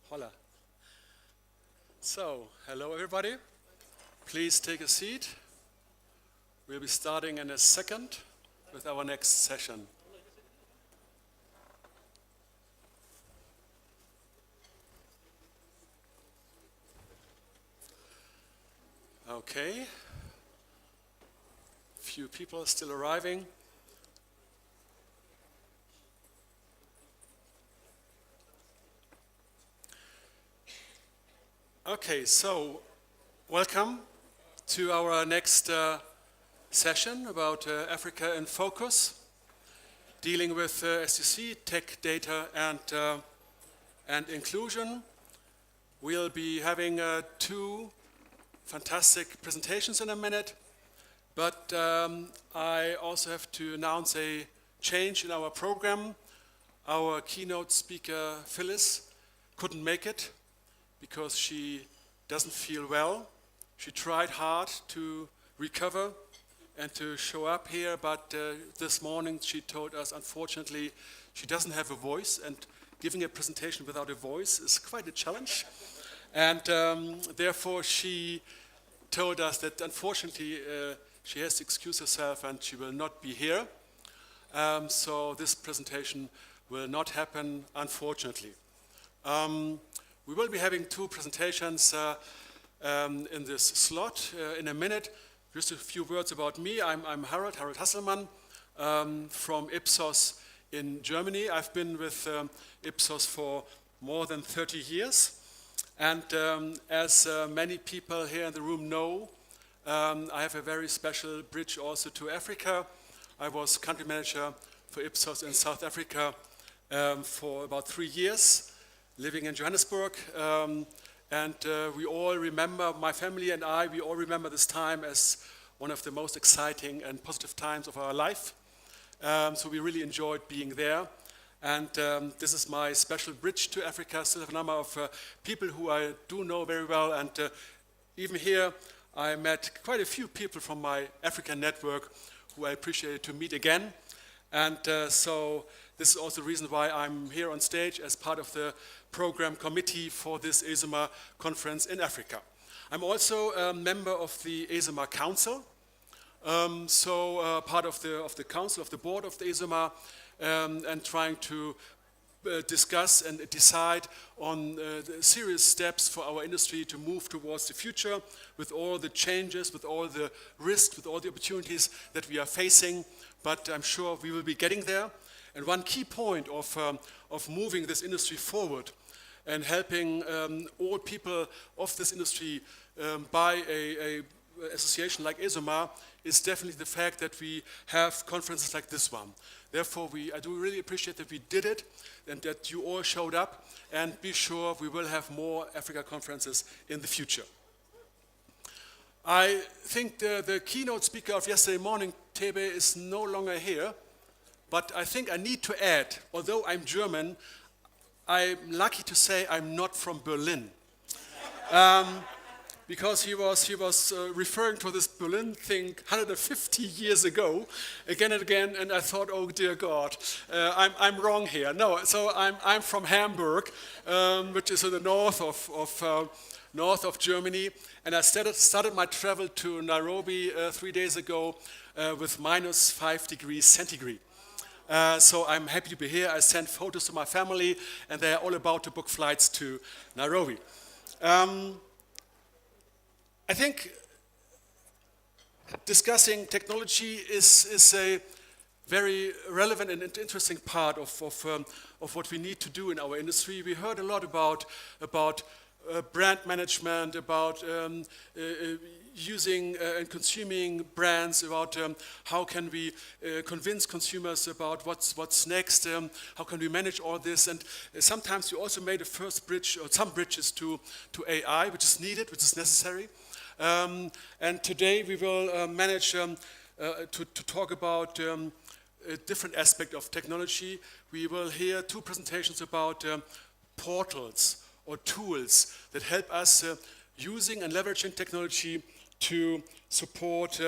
Hola. So, hello everybody. Please take a seat. We'll be starting in a second with our next session. Okay. Few people still arriving. Okay, so welcome to our next session about Africa in focus, dealing with, as you see, tech, data, and inclusion. We'll be having two fantastic presentations in a minute, but I also have to announce a change in our program. Our keynote speaker, Phyllis, couldn't make it because she doesn't feel well. She tried hard to recover and to show up here, but this morning she told us, unfortunately, she doesn't have a voice, and giving a presentation without a voice is quite a challenge. And therefore she told us that unfortunately she has to excuse herself and she will not be here. So this presentation will not happen, unfortunately. We will be having two presentations in this slot in a minute. Just a few words about me. I'm Harald Hasselmann from Ipsos in Germany. I've been with Ipsos for more than 30 years. And as many people here in the room know, I have a very special bridge also to Africa. I was country manager for Ipsos in South Africa for about 3 years, living in Johannesburg. And we all remember, my family and I, we all remember this time as one of the most exciting and positive times of our life. So we really enjoyed being there. And this is my special bridge to Africa. Still have a number of people who I do know very well. And even here, I met quite a few people from my African network who I appreciated to meet again. And so this is also the reason why I'm here on stage as part of the program committee for this ESOMA conference in Africa. I'm also a member of the ESOMA Council, part of the council, of the board of the ESOMA, and trying to discuss and decide on the serious steps for our industry to move towards the future with all the changes, with all the risks, with all the opportunities that we are facing. But I'm sure we will be getting there. And one key point of moving this industry forward and helping all people of this industry by an association like ESOMA is definitely the fact that we have conferences like this one. Therefore, I do really appreciate that we did it and that you all showed up, and be sure we will have more Africa conferences in the future. I think the keynote speaker of yesterday morning, Tebe, is no longer here. But I think I need to add, although I'm German, I'm lucky to say I'm not from Berlin. Because he was referring to this Berlin thing 150 years ago, again and again, and I thought, oh dear God, I'm wrong here. No, so I'm from Hamburg, which is in the north of Germany, and I started my travel to Nairobi 3 days ago with minus 5 degrees centigrade. So I'm happy to be here. I sent photos to my family, and they are all about to book flights to Nairobi. I think discussing technology is a very relevant and interesting part of what we need to do in our industry. We heard a lot about brand management, about using and consuming brands, about how can we convince consumers about what's next, how can we manage all this, and sometimes we also made a first bridge, or some bridges to AI, which is needed, which is necessary. And today we will manage to talk about a different aspect of technology. We will hear two presentations about portals or tools that help us using and leveraging technology to support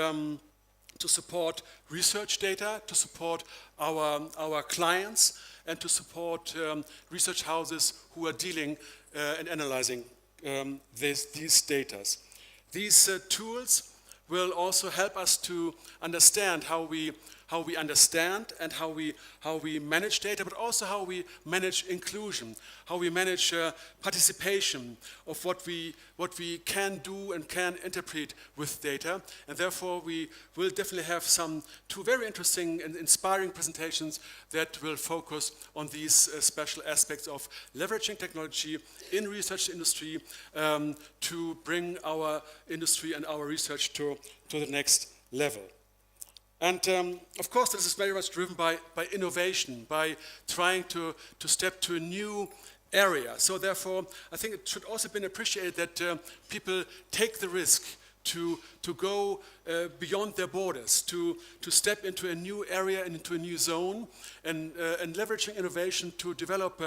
research data, to support our clients, and to support research houses who are dealing and analyzing these data. These tools will also help us to understand how we understand and how we manage data, but also how we manage inclusion, how we manage participation of what we can do and can interpret with data. And therefore, we will definitely have two very interesting and inspiring presentations that will focus on these special aspects of leveraging technology in research industry to bring our industry and our research to the next level. And of course, this is very much driven by innovation, by trying to step to a new area. So therefore, I think it should also be appreciated that people take the risk to go beyond their borders, to step into a new area and into a new zone, and leveraging innovation to develop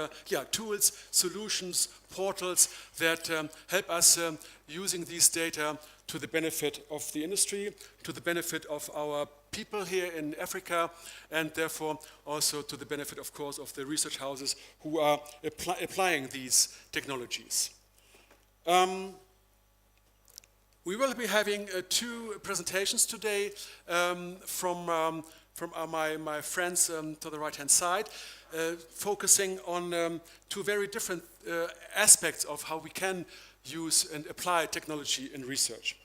tools, solutions, portals that help us using these data to the benefit of the industry, to the benefit of our people here in Africa, and therefore also to the benefit, of course, of the research houses who are applying these technologies. We will be having two presentations today from my friends to the right-hand side, focusing on two very different aspects of how we can use and apply technology in research.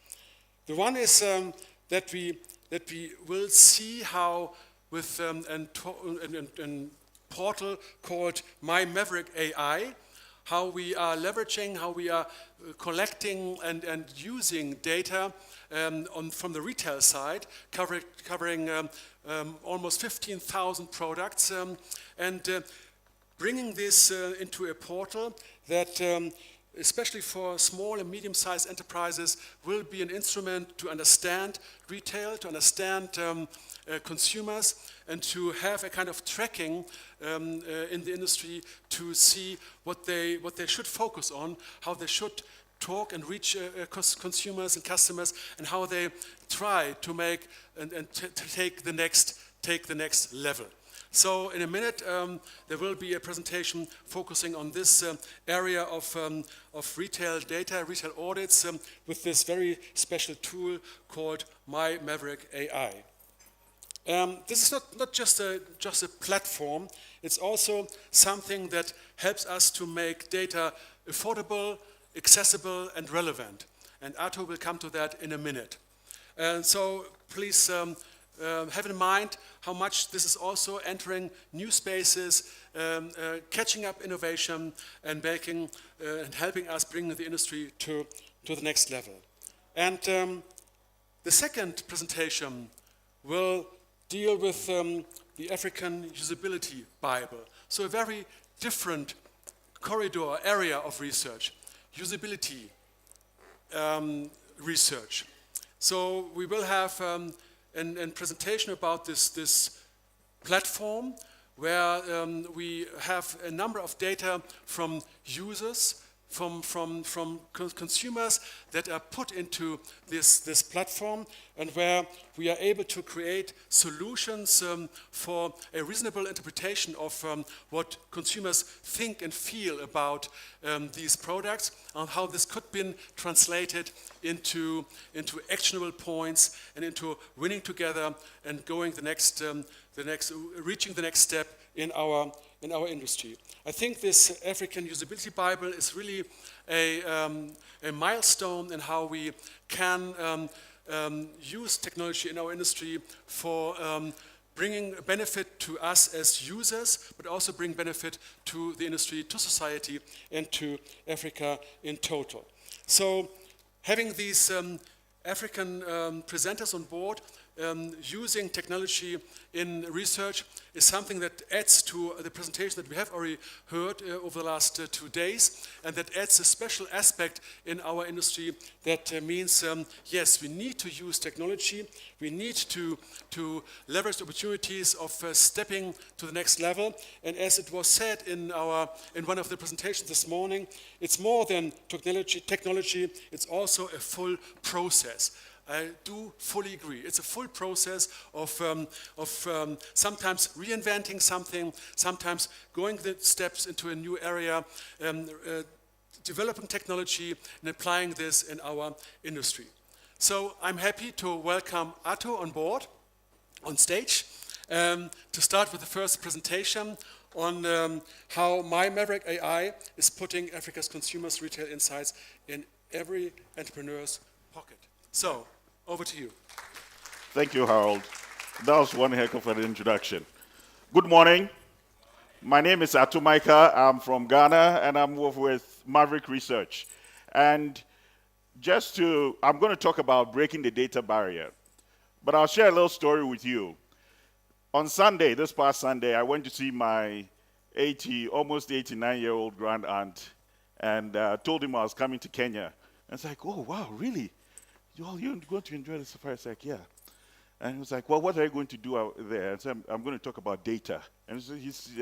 The one is that we will see how with a portal called My Maverick AI, how we are leveraging, how we are collecting and using data from the retail side, covering almost 15,000 products, and bringing this into a portal that especially for small and medium-sized enterprises, will be an instrument to understand retail, to understand consumers, and to have a kind of tracking in the industry to see what they should focus on, how they should talk and reach consumers and customers, and how they try to make and to take the next level. So in a minute, there will be a presentation focusing on this area of retail data, retail audits, with this very special tool called My Maverick AI. This is not just a platform, it's also something that helps us to make data affordable, accessible, and relevant. And Arthur will come to that in a minute. And so please have in mind how much this is also entering new spaces, catching up innovation, and making and helping us bring the industry to the next level. And the second presentation will deal with the African Usability Bible. So a very different corridor, area of research, usability research. So we will have a presentation about this platform where we have a number of data from users, from consumers that are put into this platform, and where we are able to create solutions for a reasonable interpretation of what consumers think and feel about these products, and how this could be translated into actionable points and into winning together and going reaching the next step in our industry. I think this African Usability Bible is really a milestone in how we can use technology in our industry for bringing benefit to us as users, but also bring benefit to the industry, to society, and to Africa in total. So having these African presenters on board, using technology in research is something that adds to the presentation that we have already heard over the last 2 days, and that adds a special aspect in our industry that means, yes, we need to use technology, we need to leverage the opportunities of stepping to the next level, and as it was said in one of the presentations this morning, it's more than technology, it's also a full process. I do fully agree. It's a full process of sometimes reinventing something, sometimes going the steps into a new area, developing technology and applying this in our industry. So I'm happy to welcome Atto on board, on stage, to start with the first presentation on how My Maverick AI is putting Africa's consumers' retail insights in every entrepreneur's pocket. So, over to you. Thank you, Harold. That was one heck of an introduction. Good morning. My name is Atto Micah. I'm from Ghana, and I'm with Maverick Research. And I'm going to talk about breaking the data barrier. But I'll share a little story with you. On Sunday, this past Sunday, I went to see my almost 89-year-old grand aunt, and told him I was coming to Kenya. And it's like, oh, wow, really? You're going to enjoy the safari? It's like, yeah. And he was like, well, what are you going to do out there? And so I'm going to talk about data. And so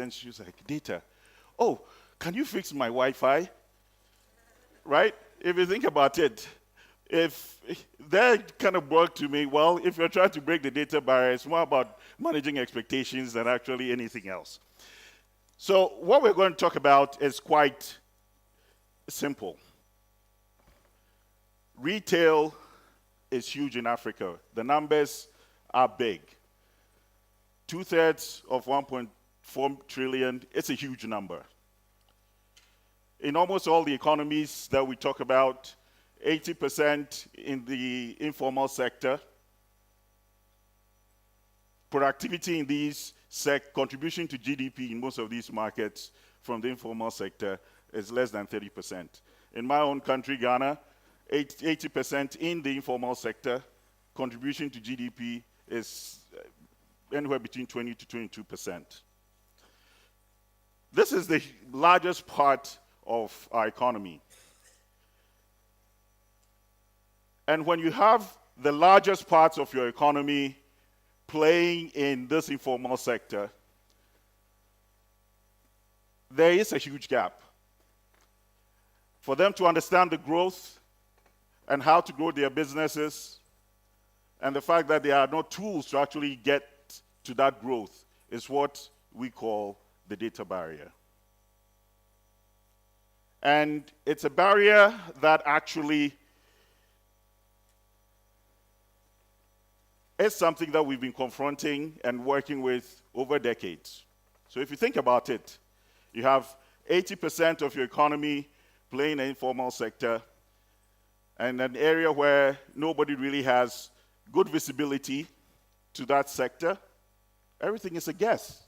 she was like, data? Oh, can you fix my Wi-Fi? Right? If you think about it, if that kind of brought to me, well, if you're trying to break the data barrier, it's more about managing expectations than actually anything else. So what we're going to talk about is quite simple. Retail is huge in Africa. The numbers are big. 2/3 of 1.4 trillion, it's a huge number. In almost all the economies that we talk about, 80% in the informal sector. Productivity in these contribution to GDP in most of these markets from the informal sector is less than 30%. In my own country, Ghana, 80% in the informal sector, contribution to GDP is anywhere between 20 to 22%. This is the largest part of our economy. And when you have the largest parts of your economy playing in this informal sector, there is a huge gap. For them to understand the growth and how to grow their businesses, and the fact that there are no tools to actually get to that growth is what we call the data barrier. And it's a barrier that actually is something that we've been confronting and working with over decades. So if you think about it, you have 80% of your economy playing in the informal sector, and an area where nobody really has good visibility to that sector. Everything is a guess.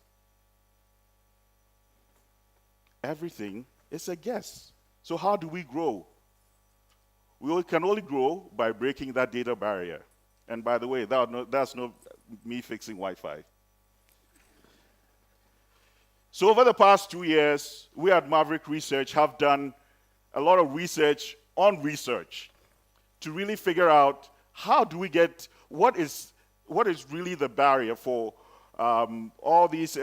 Everything is a guess. So how do we grow? We can only grow by breaking that data barrier. And by the way, that's not me fixing Wi-Fi. So over the past 2 years, we at Maverick Research have done a lot of research on research to really figure out how do we get, what is really the barrier for all these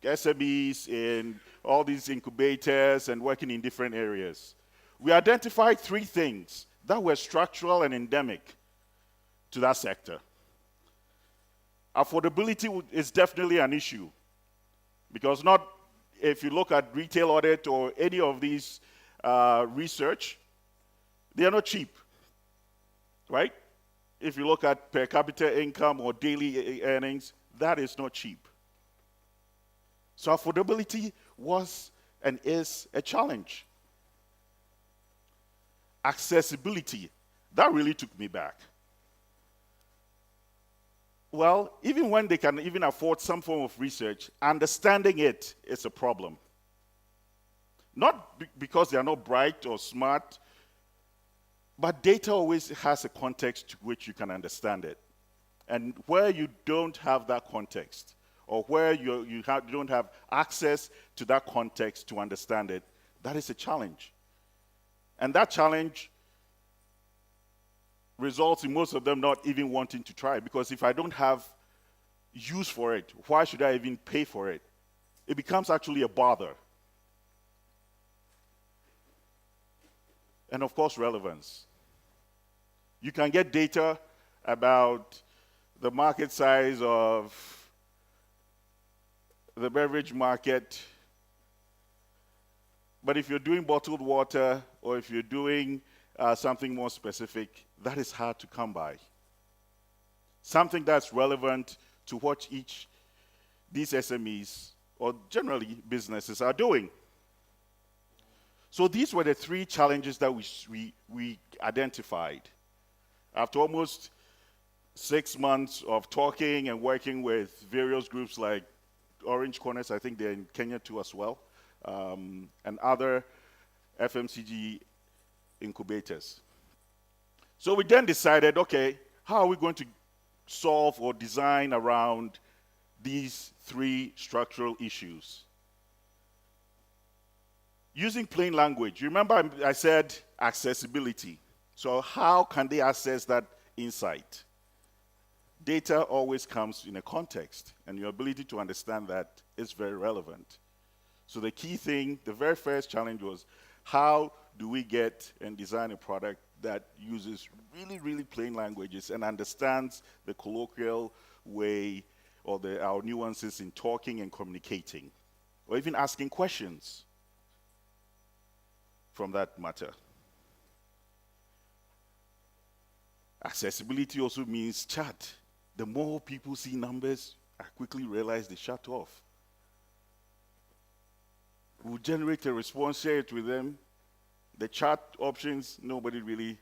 SMEs in all these incubators and working in different areas. We identified 3 things that were structural and endemic to that sector. Affordability is definitely an issue, because if you look at retail audit or any of these research, they are not cheap, right? If you look at per capita income or daily earnings, that is not cheap. So affordability was and is a challenge. Accessibility, that really took me back. Well, even when they can even afford some form of research, understanding it is a problem. Not because they are not bright or smart, but data always has a context to which you can understand it. And where you don't have that context, or where you don't have access to that context to understand it, that is a challenge. And that challenge results in most of them not even wanting to try, because if I don't have use for it, why should I even pay for it? It becomes actually a bother. And of course, relevance. You can get data about the market size of the beverage market. But if you're doing bottled water or if you're doing something more specific, that is hard to come by. Something that's relevant to what these SMEs or generally businesses are doing. So these were the three challenges that we identified. After almost 6 months of talking and working with various groups like Orange Corners, I think they're in Kenya too as well, and other FMCG incubators. So we then decided, okay, how are we going to solve or design around these three structural issues? Using plain language. Remember I said accessibility. So how can they access that insight? Data always comes in a context, and your ability to understand that is very relevant. So the key thing, the very first challenge was, how do we get and design a product that uses really, really plain languages and understands the colloquial way or our nuances in talking and communicating, or even asking questions from that matter. Accessibility also means chat. The more people see numbers, I quickly realize they shut off. We'll generate a response, share it with them. The chat options, nobody really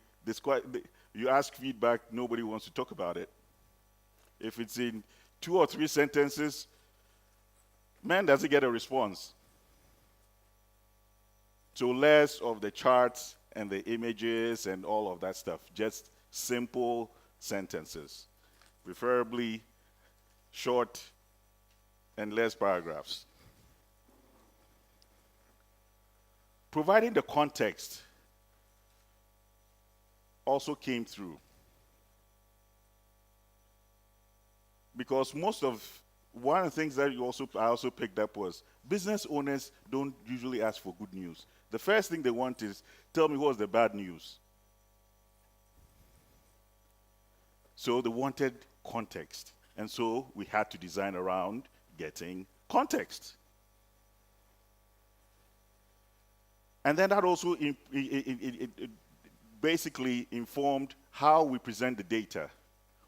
you ask feedback, nobody wants to talk about it. If it's in 2 or 3 sentences, man doesn't get a response. So less of the charts and the images and all of that stuff, just simple sentences, preferably short and less paragraphs. Providing the context also came through. Because one of the things that I also picked up was business owners don't usually ask for good news. The first thing they want is, tell me what's the bad news. So they wanted context. And so we had to design around getting context. And then that also basically informed how we present the data,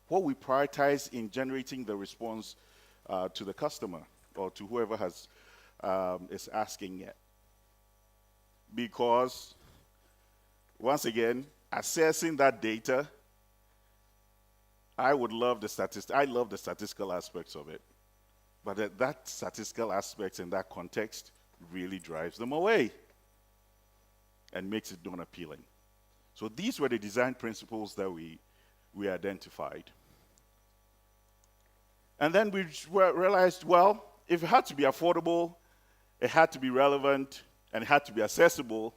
what we prioritize in generating the response to the customer or to whoever is asking it. Because, once again, assessing that data, I love the statistical aspects of it. But that statistical aspect in that context really drives them away and makes it non-appealing. So these were the design principles that we identified. And then we realized, well, if it had to be affordable, it had to be relevant, and it had to be accessible.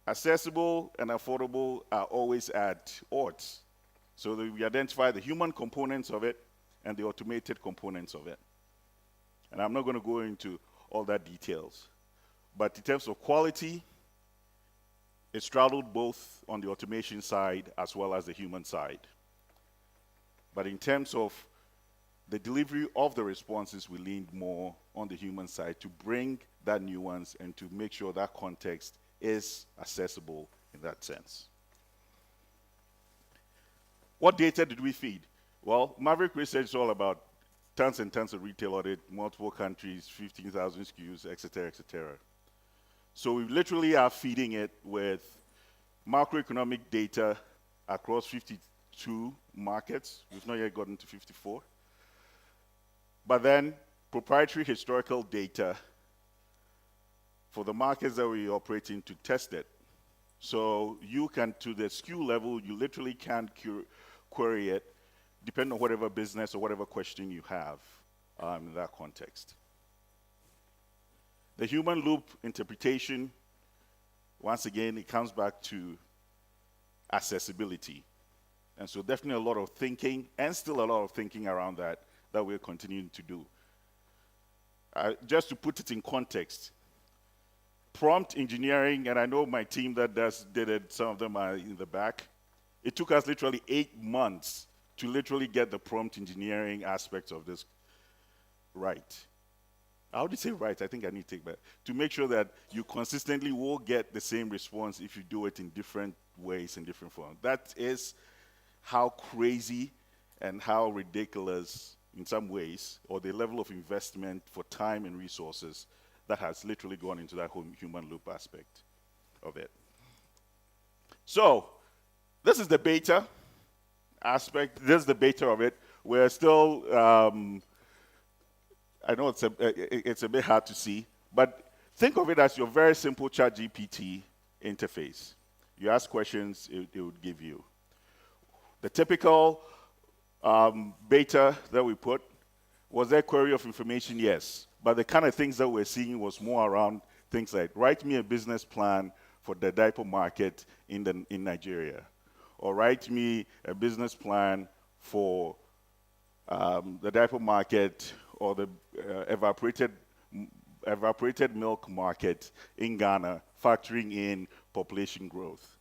Accessible and affordable are always at odds. So we identify the human components of it and the automated components of it. And I'm not going to go into all that details. But in terms of quality, it straddled both on the automation side as well as the human side. But in terms of the delivery of the responses, we leaned more on the human side to bring that nuance and to make sure that context is accessible in that sense. What data did we feed? Well, Maverick Research is all about tons and tons of retail audit, multiple countries, 15,000 SKUs, et cetera, et cetera. So we literally are feeding it with macroeconomic data across 52 markets. We've not yet gotten to 54. But then proprietary historical data for the markets that we operate in to test it. So you can, to the SKU level, you literally can query it, depending on whatever business or whatever question you have in that context. The human loop interpretation, once again, it comes back to accessibility. And so definitely a lot of thinking, and still a lot of thinking around that we're continuing to do. Just to put it in context, prompt engineering, and I know my team that did it, some of them are in the back. It took us literally 8 months to literally get the prompt engineering aspects of this right. How do you say right? I think I need to take that. To make sure that you consistently will get the same response if you do it in different ways, in different forms. That is how crazy and how ridiculous, in some ways, or the level of investment for time and resources that has literally gone into that whole human loop aspect of it. So, this is the beta aspect. This is the beta of it. We're still, I know it's a bit hard to see, but think of it as your very simple ChatGPT interface. You ask questions, it would give you. The typical beta that we put, was there query of information? Yes. But the kind of things that we're seeing was more around things like, write me a business plan for the diaper market in Nigeria. Or write me a business plan for the diaper market or the evaporated milk market in Ghana, factoring in population growth.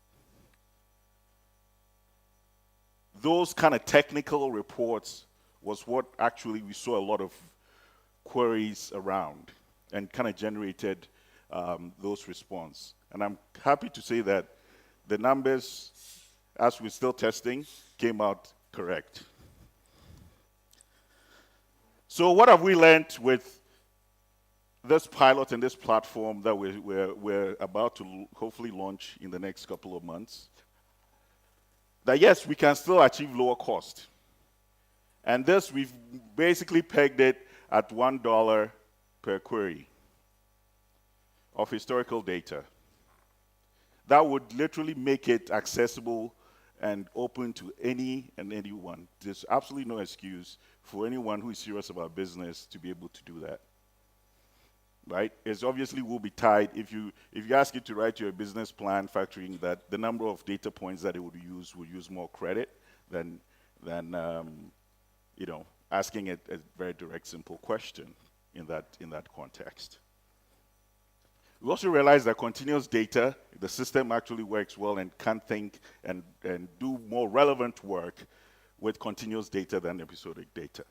Those kind of technical reports was what actually we saw a lot of queries around and kind of generated those responses. And I'm happy to say that the numbers, as we're still testing, came out correct. So what have we learned with this pilot and this platform that we're about to hopefully launch in the next couple of months? That yes, we can still achieve lower cost. And this, we've basically pegged it at $1 per query of historical data. That would literally make it accessible and open to any and anyone. There's absolutely no excuse for anyone who is serious about business to be able to do that. Right? It obviously will be tied. If you ask it to write your business plan, factoring that the number of data points that it would use more credit than asking it a very direct, simple question in that context. We also realize that continuous data, the system actually works well and can think and do more relevant work with continuous data than episodic data.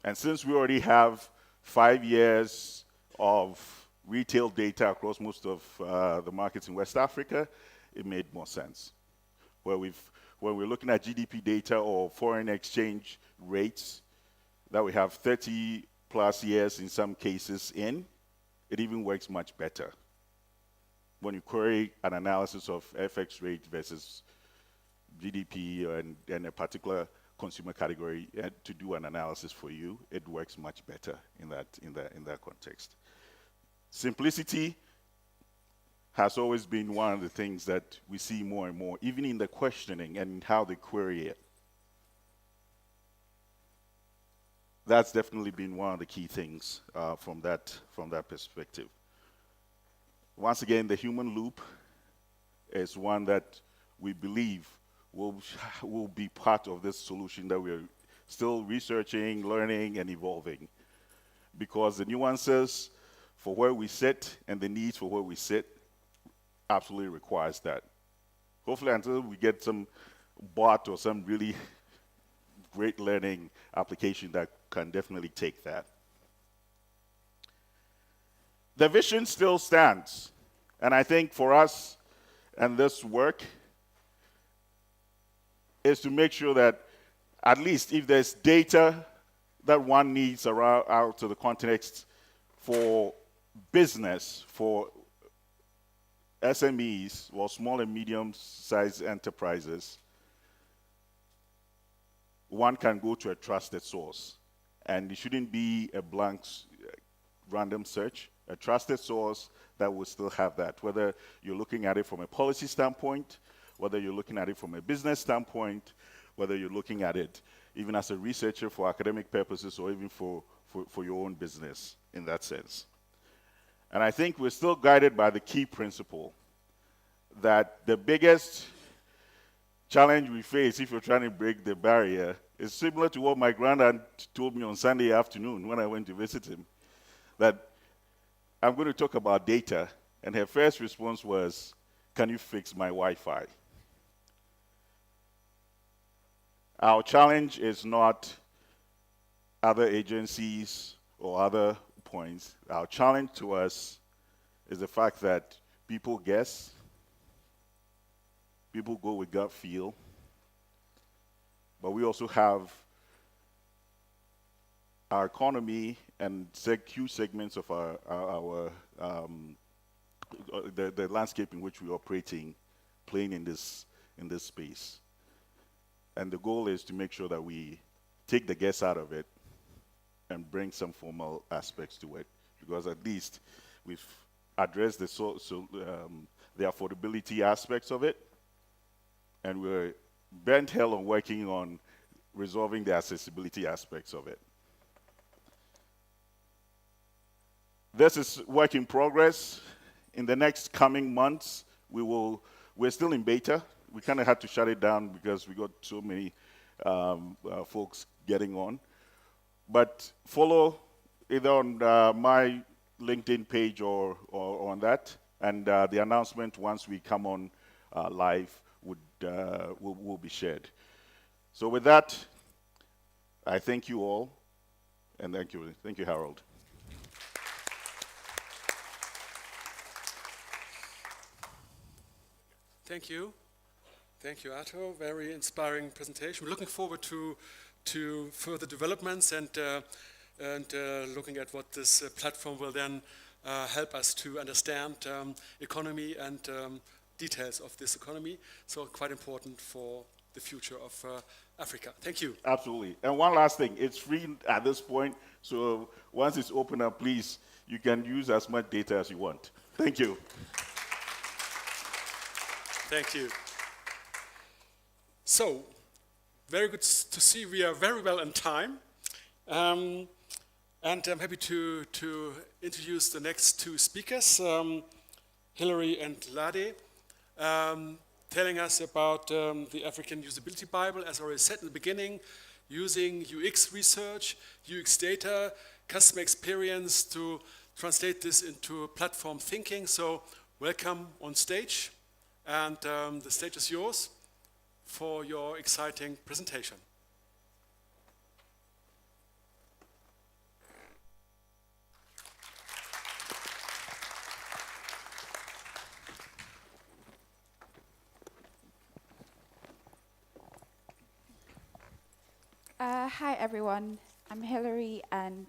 And since we already have 5 years of retail data across most of the markets in West Africa, it made more sense. When we're looking at GDP data or foreign exchange rates that we have 30 plus years in some cases in, it even works much better. When you query an analysis of FX rate versus GDP and a particular consumer category to do an analysis for you, it works much better in that context. Simplicity has always been one of the things that we see more and more, even in the questioning and how they query it. That's definitely been one of the key things from that perspective. Once again, the human loop is one that we believe will be part of this solution that we're still researching, learning, and evolving. Because the nuances for where we sit and the needs for where we sit absolutely requires that. Hopefully until we get some bot or some really great learning application that can definitely take that. The vision still stands. And I think for us and this work is to make sure that at least if there's data that one needs out of the context for business, for SMEs, or small and medium-sized enterprises, one can go to a trusted source. And it shouldn't be a blank, random search, a trusted source that will still have that, whether you're looking at it from a policy standpoint, whether you're looking at it from a business standpoint, whether you're looking at it even as a researcher for academic purposes or even for your own business in that sense. And I think we're still guided by the key principle that the biggest challenge we face if you're trying to break the barrier is similar to what my granddad told me on Sunday afternoon when I went to visit him, that I'm going to talk about data, and her first response was, "Can you fix my Wi-Fi?" Our challenge is not other agencies or other points. Our challenge to us is the fact that people guess, people go with gut feel, but we also have our economy and huge segments of the landscape in which we are operating, playing in this space. And the goal is to make sure that we take the guess out of it and bring some formal aspects to it, because at least we've addressed the affordability aspects of it, and we're bent hell on working on resolving the accessibility aspects of it. This is work in progress. In the next coming months, we're still in beta. We kind of had to shut it down because we got so many folks getting on. But follow either on my LinkedIn page or on that, and the announcement once we come on live will be shared. So with that, I thank you all, and thank you, Harold. Thank you. Thank you, Atto. Very inspiring presentation. We're looking forward to further developments and looking at what this platform will then help us to understand economy and details of this economy. So quite important for the future of Africa. Thank you. Absolutely. And one last thing, it's free at this point, so once it's open up, please, you can use as much data as you want. Thank you. Thank you. So, very good to see we are very well on time. And I'm happy to introduce the next two speakers, Hilary and Lade, telling us about the African Usability Bible, as I already said in the beginning, using UX research, UX data, customer experience to translate this into platform thinking. So welcome on stage, and the stage is yours for your exciting presentation. Hi everyone, I'm Hilary, and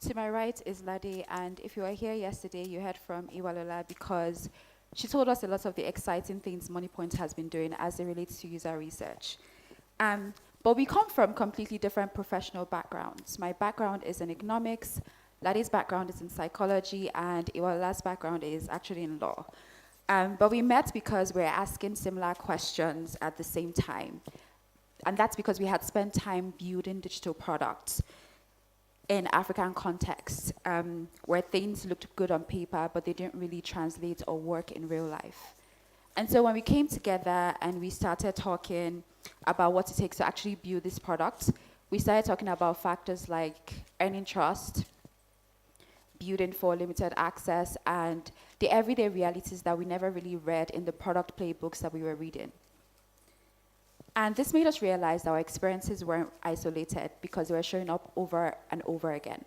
to my right is Lade, and if you were here yesterday you heard from Iwalola because she told us a lot of the exciting things MoneyPoint has been doing as it relates to user research. But we come from completely different professional backgrounds. My background is in economics, Lade's background is in psychology, and Iwalola's background is actually in law. But we met because we're asking similar questions at the same time. And that's because we had spent time building digital products in African contexts, where things looked good on paper, but they didn't really translate or work in real life. And so when we came together and we started talking about what it takes to actually build this product, we started talking about factors like earning trust, building for limited access, and the everyday realities that we never really read in the product playbooks that we were reading. And this made us realize our experiences weren't isolated because they were showing up over and over again.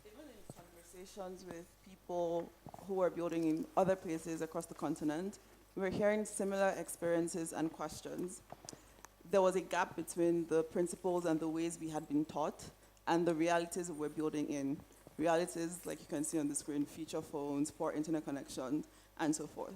Even in conversations with people who were building in other places across the continent, we were hearing similar experiences and questions. There was a gap between the principles and the ways we had been taught and the realities we were building in. Realities, like you can see on the screen, feature phones, poor internet connection, and so forth.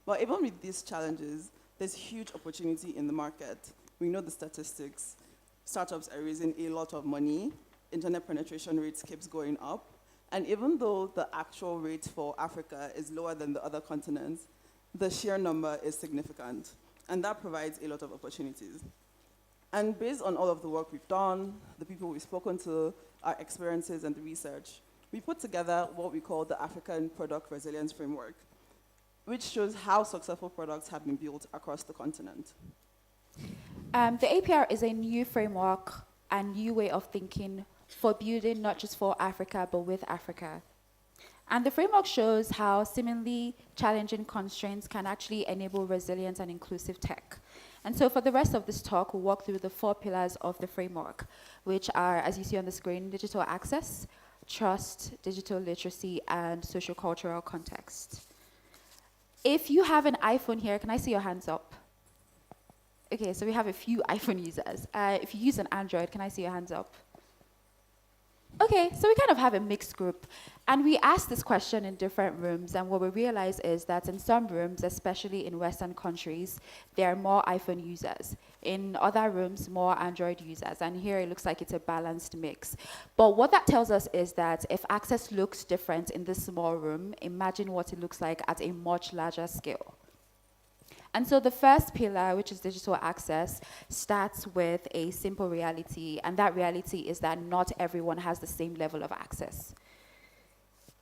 But even with these challenges, there's huge opportunity in the market. We know the statistics. Startups are raising a lot of money. Internet penetration rates keeps going up. And even though the actual rate for Africa is lower than the other continents, the sheer number is significant. And that provides a lot of opportunities. And based on all of the work we've done, the people we've spoken to, our experiences and the research, we put together what we call the African Product Resilience Framework, which shows how successful products have been built across the continent. The APR is a new framework and new way of thinking for building not just for Africa, but with Africa. And the framework shows how seemingly challenging constraints can actually enable resilient and inclusive tech. And so for the rest of this talk, we'll walk through the 4 pillars of the framework, which are, as you see on the screen, digital access, trust, digital literacy, and sociocultural context. If you have an iPhone here, can I see your hands up? Okay, so we have a few iPhone users. If you use an Android, can I see your hands up? Okay, so we kind of have a mixed group. And we asked this question in different rooms, and what we realized is that in some rooms, especially in Western countries, there are more iPhone users. In other rooms, more Android users. And here it looks like it's a balanced mix. But what that tells us is that if access looks different in this small room, imagine what it looks like at a much larger scale. And so the first pillar, which is digital access, starts with a simple reality, and that reality is that not everyone has the same level of access.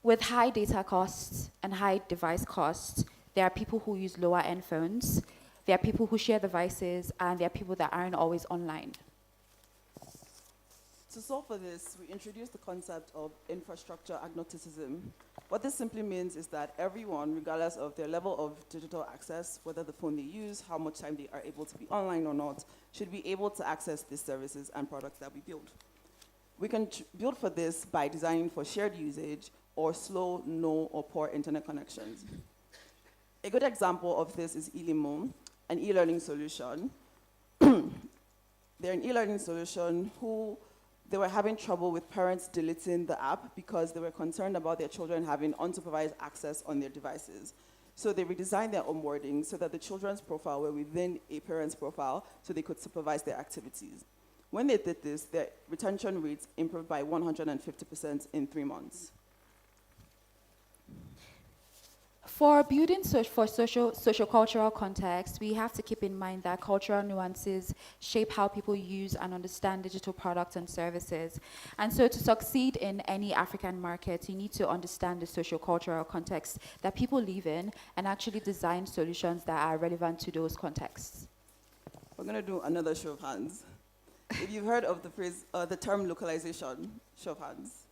With high data costs and high device costs, there are people who use lower-end phones, there are people who share devices, and there are people that aren't always online. To solve for this, we introduced the concept of infrastructure agnosticism. What this simply means is that everyone, regardless of their level of digital access, whether the phone they use, how much time they are able to be online or not, should be able to access these services and products that we build. We can build for this by designing for shared usage or slow, no, or poor internet connections. A good example of this is Ilimo, an e-learning solution. They're an e-learning solution who they were having trouble with parents deleting the app because they were concerned about their children having unsupervised access on their devices. So they redesigned their onboarding so that the children's profile were within a parent's profile so they could supervise their activities. When they did this, their retention rates improved by 150% in 3 months. For building for sociocultural context, we have to keep in mind that cultural nuances shape how people use and understand digital products and services. And so to succeed in any African market, you need to understand the sociocultural context that people live in and actually design solutions that are relevant to those contexts. We're going to do another show of hands. If you've heard of the phrase, the term localization, show of hands.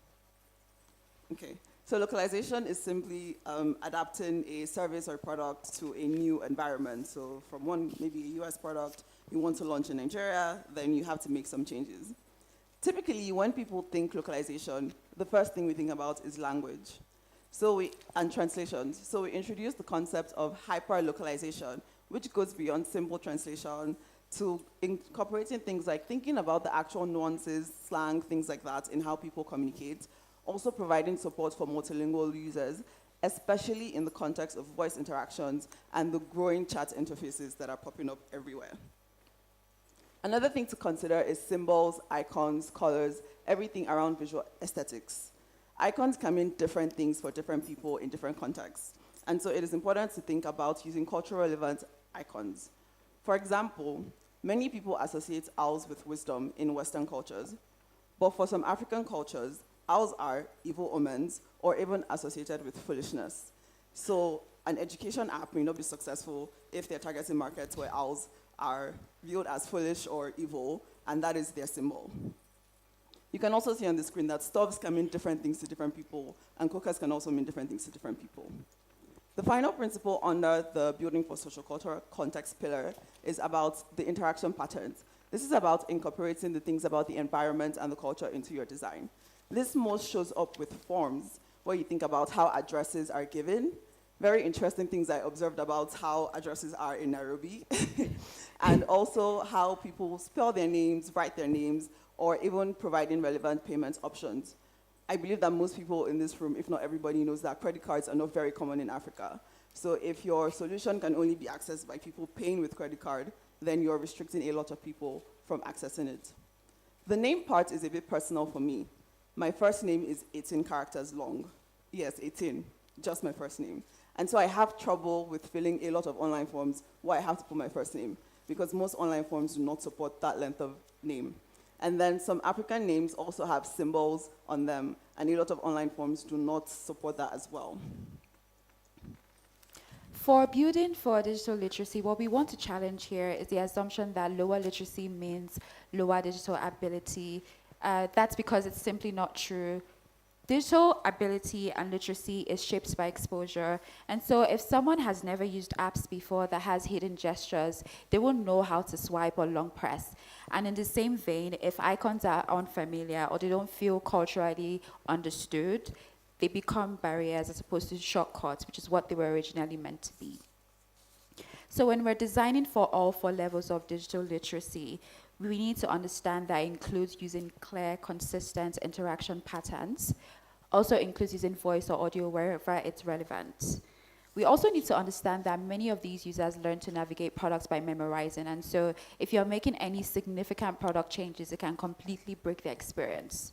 Okay. So localization is simply adapting a service or product to a new environment. So from one, maybe a US product, you want to launch in Nigeria, then you have to make some changes. Typically, when people think localization, the first thing we think about is language. And translations. So we introduced the concept of hyper-localization, which goes beyond simple translation to incorporating things like thinking about the actual nuances, slang, things like that in how people communicate. Also providing support for multilingual users, especially in the context of voice interactions and the growing chat interfaces that are popping up everywhere. Another thing to consider is symbols, icons, colors, everything around visual aesthetics. Icons can mean different things for different people in different contexts. And so it is important to think about using culturally relevant icons. For example, many people associate owls with wisdom in Western cultures, but for some African cultures, owls are evil omens or even associated with foolishness. So an education app may not be successful if they're targeting markets where owls are viewed as foolish or evil, and that is their symbol. You can also see on the screen that stoves can mean different things to different people, and cookers can also mean different things to different people. The final principle under the building for social cultural context pillar is about the interaction patterns. This is about incorporating the things about the environment and the culture into your design. This most shows up with forms, where you think about how addresses are given. Very interesting things I observed about how addresses are in Nairobi, and also how people spell their names, write their names, or even providing relevant payment options. I believe that most people in this room, if not everybody, knows that credit cards are not very common in Africa. So if your solution can only be accessed by people paying with credit card, then you're restricting a lot of people from accessing it. The name part is a bit personal for me. My first name is 18 characters long. Yes, 18, just my first name. And so I have trouble with filling a lot of online forms where I have to put my first name, because most online forms do not support that length of name. And then some African names also have symbols on them, and a lot of online forms do not support that as well. For building for digital literacy, what we want to challenge here is the assumption that lower literacy means lower digital ability. That's because it's simply not true. Digital ability and literacy is shaped by exposure. And so if someone has never used apps before that has hidden gestures, they won't know how to swipe or long press. And in the same vein, if icons are unfamiliar or they don't feel culturally understood, they become barriers as opposed to shortcuts, which is what they were originally meant to be. So when we're designing for all 4 levels of digital literacy, we need to understand that includes using clear, consistent interaction patterns, also includes using voice or audio wherever it's relevant. We also need to understand that many of these users learn to navigate products by memorizing, and so if you're making any significant product changes, it can completely break the experience.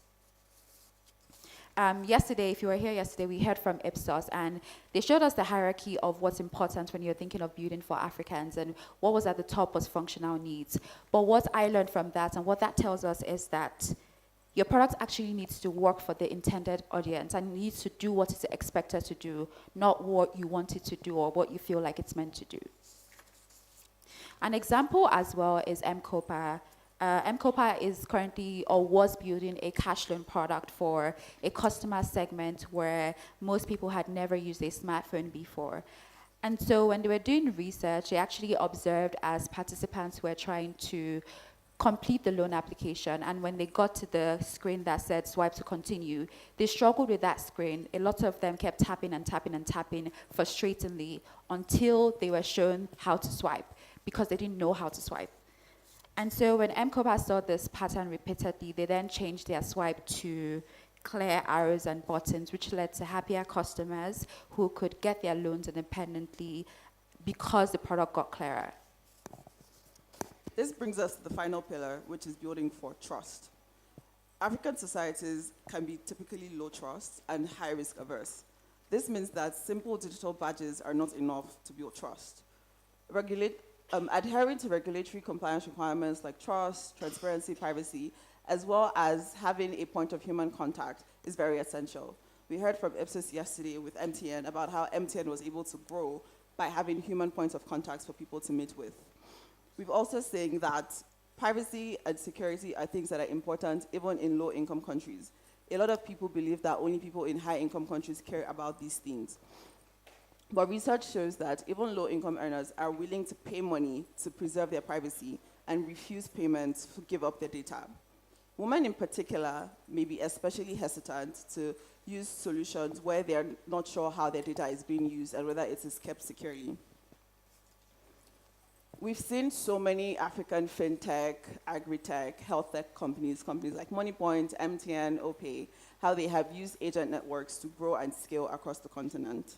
Yesterday, if you were here yesterday, we heard from Ipsos, and they showed us the hierarchy of what's important when you're thinking of building for Africans, and what was at the top was functional needs. But what I learned from that, and what that tells us, is that your product actually needs to work for the intended audience and needs to do what it's expected to do, not what you want it to do or what you feel like it's meant to do. An example as well is M-Kopa. M-Kopa is currently or was building a cash loan product for a customer segment where most people had never used a smartphone before. And so when they were doing research, they actually observed as participants were trying to complete the loan application, and when they got to the screen that said swipe to continue, they struggled with that screen. A lot of them kept tapping and tapping and tapping frustratingly until they were shown how to swipe because they didn't know how to swipe. And so when M-Kopa saw this pattern repeatedly, they then changed their swipe to clear arrows and buttons, which led to happier customers who could get their loans independently because the product got clearer. This brings us to the final pillar, which is building for trust. African societies can be typically low trust and high risk averse. This means that simple digital badges are not enough to build trust. Adhering to regulatory compliance requirements like trust, transparency, privacy, as well as having a point of human contact is very essential. We heard from Ipsos yesterday with MTN about how MTN was able to grow by having human points of contact for people to meet with. We've also seen that privacy and security are things that are important even in low-income countries. A lot of people believe that only people in high-income countries care about these things. But research shows that even low-income earners are willing to pay money to preserve their privacy and refuse payments to give up their data. Women in particular may be especially hesitant to use solutions where they're not sure how their data is being used and whether it is kept securely. We've seen so many African fintech, agri-tech, health tech companies like Moneypoint, MTN, OPay, how they have used agent networks to grow and scale across the continent.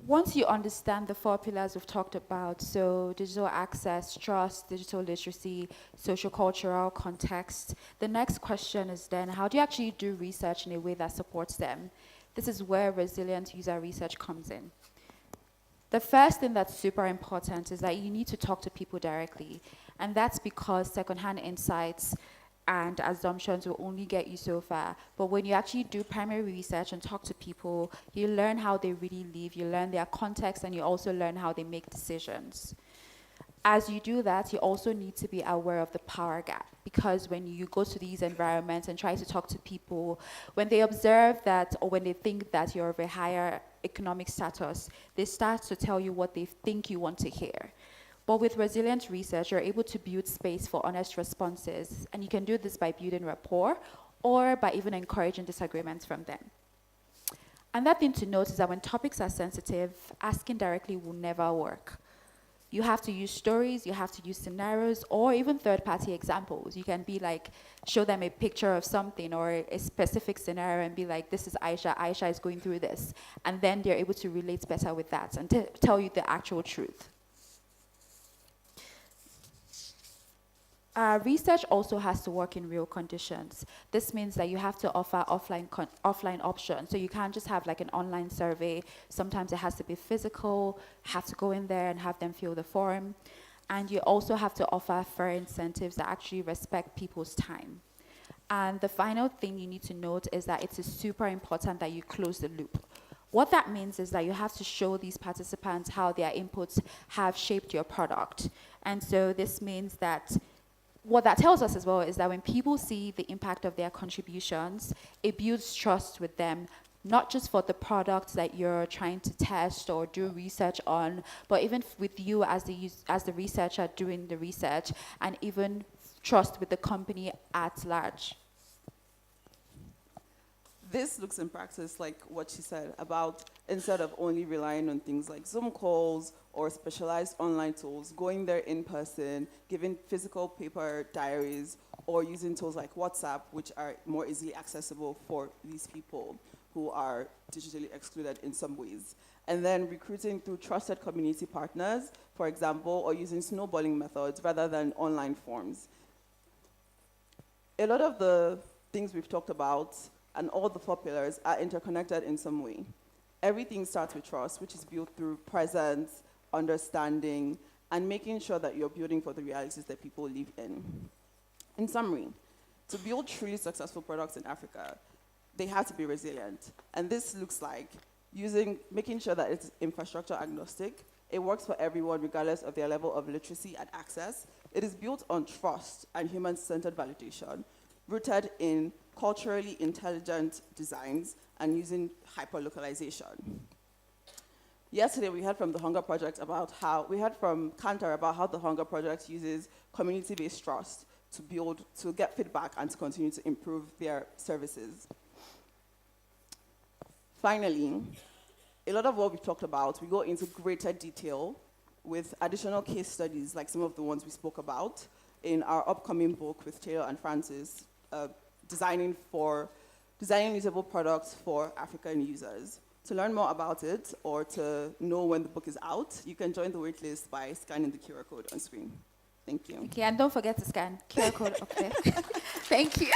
Once you understand the 4 pillars we've talked about, so digital access, trust, digital literacy, social-cultural context, the next question is then, how do you actually do research in a way that supports them? This is where resilient user research comes in. The first thing that's super important is that you need to talk to people directly. And that's because secondhand insights and assumptions will only get you so far. But when you actually do primary research and talk to people, you learn how they really live, you learn their context, and you also learn how they make decisions. As you do that, you also need to be aware of the power gap, because when you go to these environments and try to talk to people, when they observe that or when they think that you're of a higher economic status, they start to tell you what they think you want to hear. But with resilient research, you're able to build space for honest responses, and you can do this by building rapport or by even encouraging disagreements from them. Another thing to note is that when topics are sensitive, asking directly will never work. You have to use stories, you have to use scenarios, or even third-party examples. You can be like, show them a picture of something or a specific scenario and be like, this is Aisha, Aisha is going through this. And then they're able to relate better with that and tell you the actual truth. Research also has to work in real conditions. This means that you have to offer offline options. So you can't just have like an online survey. Sometimes it has to be physical, have to go in there and have them fill the form. And you also have to offer fair incentives that actually respect people's time. And the final thing you need to note is that it is super important that you close the loop. What that means is that you have to show these participants how their inputs have shaped your product. And so this means that what that tells us as well is that when people see the impact of their contributions, it builds trust with them, not just for the product that you're trying to test or do research on, but even with you as the researcher doing the research, and even trust with the company at large. This looks in practice like what she said about, instead of only relying on things like Zoom calls or specialized online tools, going there in person, giving physical paper diaries, or using tools like WhatsApp, which are more easily accessible for these people who are digitally excluded in some ways. And then recruiting through trusted community partners, for example, or using snowballing methods rather than online forms. A lot of the things we've talked about and all the 4 pillars are interconnected in some way. Everything starts with trust, which is built through presence, understanding, and making sure that you're building for the realities that people live in. In summary, to build truly successful products in Africa, they have to be resilient. And this looks like making sure that it's infrastructure agnostic. It works for everyone regardless of their level of literacy and access. It is built on trust and human-centered validation, rooted in culturally intelligent designs and using hyper-localization. Yesterday, we heard from the Hunger Project we heard from Kantar about how the Hunger Project uses community-based trust to get feedback and to continue to improve their services. Finally, a lot of what we've talked about, we go into greater detail with additional case studies like some of the ones we spoke about in our upcoming book with Taylor and Francis, designing usable products for African users. To learn more about it or to know when the book is out, you can join the waitlist by scanning the QR code on screen. Thank you. Okay, and don't forget to scan QR code up there. Thank you.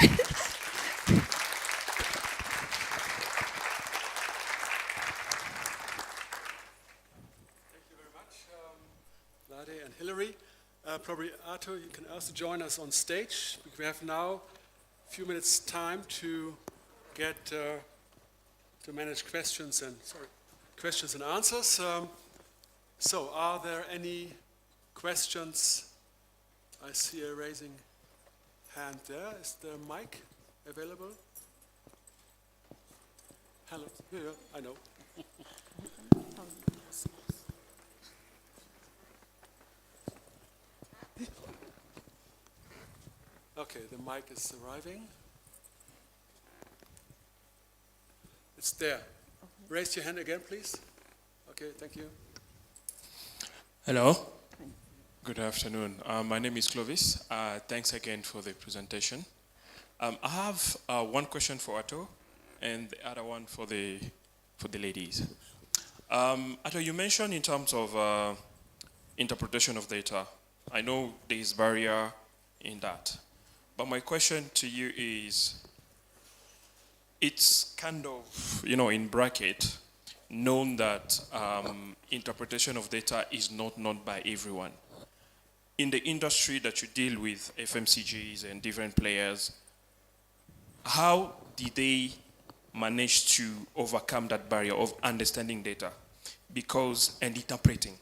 Lade and Hillary. Probably Arthur, you can also join us on stage. We have now a few minutes time to get to manage questions and answers. So, are there any questions? I see a raising hand there. Is the mic available? Hello. Yeah, I know. Okay, the mic is arriving. It's there. Raise your hand again, please. Okay, thank you. Hello. Good afternoon. My name is Clovis. Thanks again for the presentation. I have one question for Atto and the other one for the ladies. Atto, you mentioned in terms of interpretation of data. I know there is barrier in that. But my question to you is, it's kind of, in bracket, known that interpretation of data is not known by everyone. In the industry that you deal with, FMCGs and different players, how did they manage to overcome that barrier of understanding data and interpreting?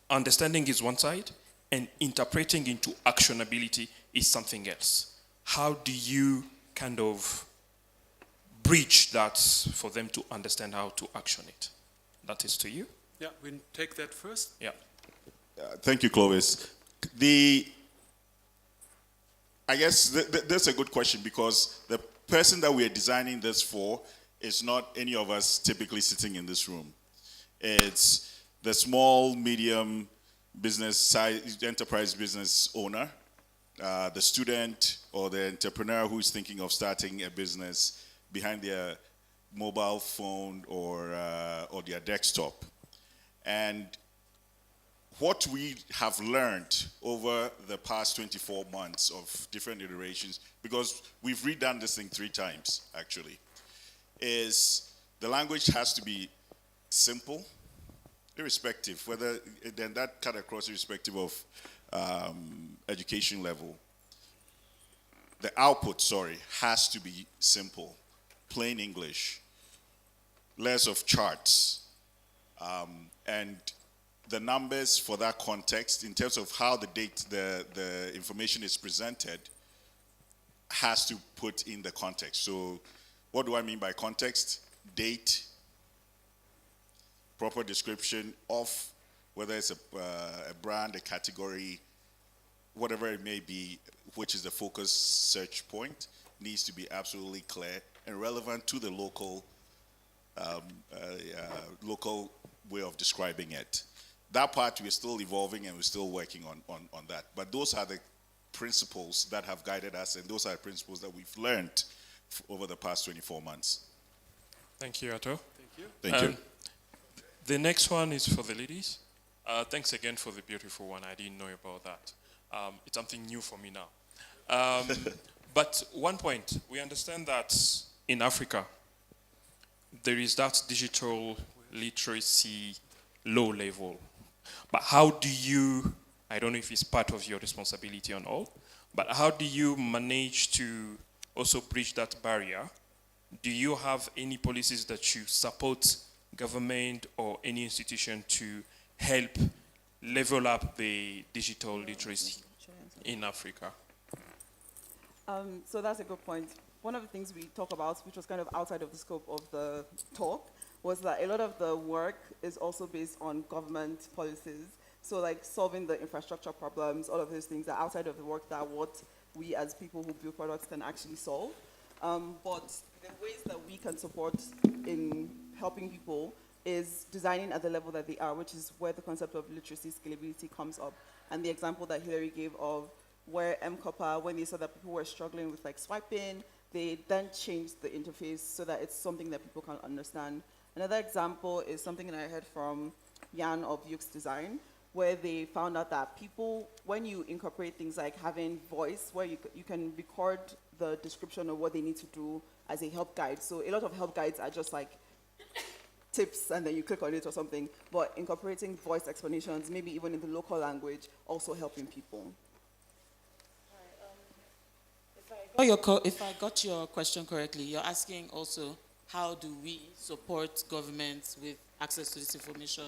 Understanding is one side, and interpreting into actionability is something else. How do you kind of bridge that for them to understand how to action it? That is to you. Yeah, we take that first. Yeah. Thank you, Clovis. I guess that's a good question, because the person that we are designing this for is not any of us typically sitting in this room. It's the small, medium business, enterprise business owner, the student or the entrepreneur who's thinking of starting a business behind their mobile phone or their desktop. And what we have learned over the past 24 months of different iterations, because we've redone this thing 3 times actually, is the language has to be simple, irrespective, whether then that cut across irrespective of education level. The output, has to be simple, plain English, less of charts, and the numbers for that context, in terms of how the information is presented, has to put in the context. So what do I mean by context? Date, proper description of whether it's a brand, a category, whatever it may be, which is the focus search point, needs to be absolutely clear and relevant to the local way of describing it. That part we're still evolving and we're still working on that. But those are the principles that have guided us, and those are the principles that we've learned over the past 24 months. Thank you, Ato. Thank you. Thank you. The next one is for the ladies. Thanks again for the beautiful one. I didn't know about that. It's something new for me now. But one point, we understand that in Africa, there is that digital literacy low level. But how do you, I don't know if it's part of your responsibility or not, but how do you manage to also bridge that barrier? Do you have any policies that you support government or any institution to help level up the digital literacy in Africa? So that's a good point. One of the things we talk about, which was kind of outside of the scope of the talk, was that a lot of the work is also based on government policies. So like solving the infrastructure problems, all of those things are outside of the work that what we as people who build products can actually solve. But the ways that we can support in helping people is designing at the level that they are, which is where the concept of literacy scalability comes up. And the example that Hillary gave of where M-Copper, when they saw that people were struggling with like swiping, they then changed the interface so that it's something that people can understand. Another example is something that I heard from Jan of Yux Design, where they found out that people, when you incorporate things like having voice, where you can record the description of what they need to do as a help guide. So a lot of help guides are just like tips and then you click on it or something, but incorporating voice explanations, maybe even in the local language, also helping people. If I got your question correctly, you're asking also how do we support governments with access to this information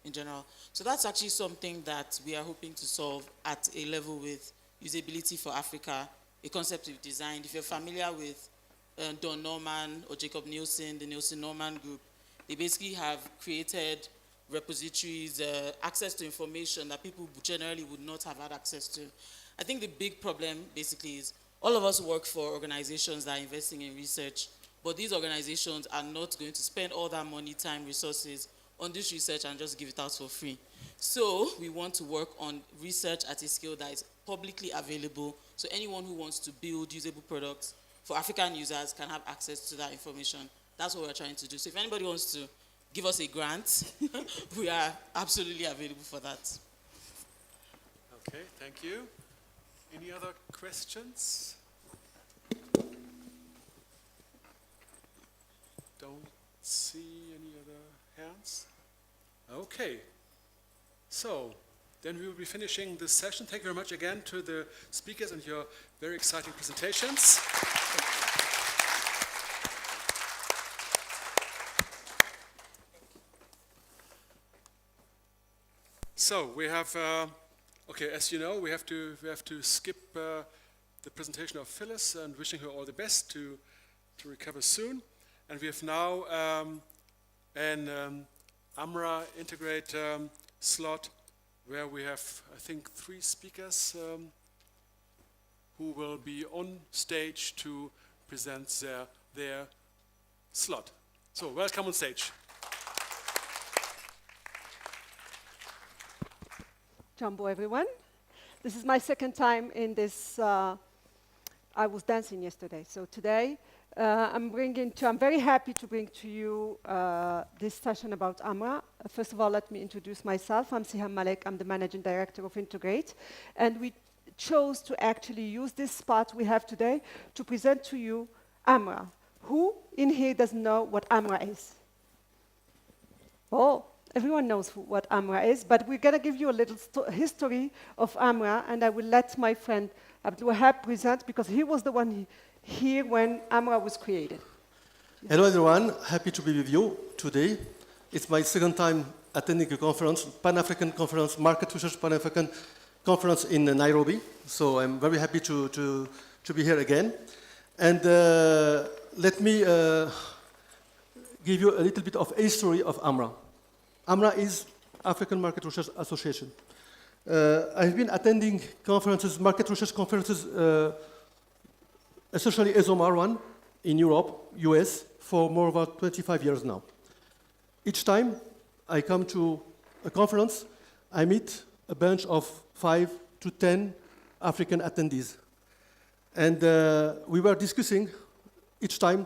in general. So that's actually something that we are hoping to solve at a level with Usability for Africa, a concept we've designed. If you're familiar with Don Norman or Jacob Nielsen, the Nielsen-Norman group, they basically have created repositories, access to information that people generally would not have had access to. I think the big problem basically is all of us work for organizations that are investing in research, but these organizations are not going to spend all that money, time, resources on this research and just give it out for free. So we want to work on research at a scale that is publicly available, so anyone who wants to build usable products for African users can have access to that information. That's what we're trying to do. So if anybody wants to give us a grant, we are absolutely available for that. Okay, thank you. Any other questions? Don't see any other hands. Okay, so then we will be finishing this session. Thank you very much again to the speakers and your very exciting presentations. So we have, okay, as you know, we have to skip the presentation of Phyllis and wishing her all the best to recover soon. And we have now an AMRA Integrate slot where we have, I think, 3 speakers who will be on stage to present their slot. So welcome on stage. Jumbo, everyone. This is my second time in this. I was dancing yesterday, so today I'm very happy to bring to you this session about AMRA. First of all, let me introduce myself. I'm Siham Malek. I'm the Managing Director of Integrate, and we chose to actually use this spot we have today to present to you AMRA. Who in here doesn't know what AMRA is? Oh. Everyone knows what AMRA is, but we're going to give you a little history of AMRA, and I will let my friend Abdul Wahab present, because he was the one here when AMRA was created. Hello everyone, happy to be with you today. It's my second time attending a conference, Pan-African conference, Market Research Pan-African conference in Nairobi. So I'm very happy to be here again. And let me give you a little bit of a history of AMRA. AMRA is African Market Research Association. I've been attending conferences, market research conferences, especially ESOMAR one in Europe, US, for more than 25 years now. Each time I come to a conference, I meet a bunch of 5 to 10 African attendees. And we were discussing each time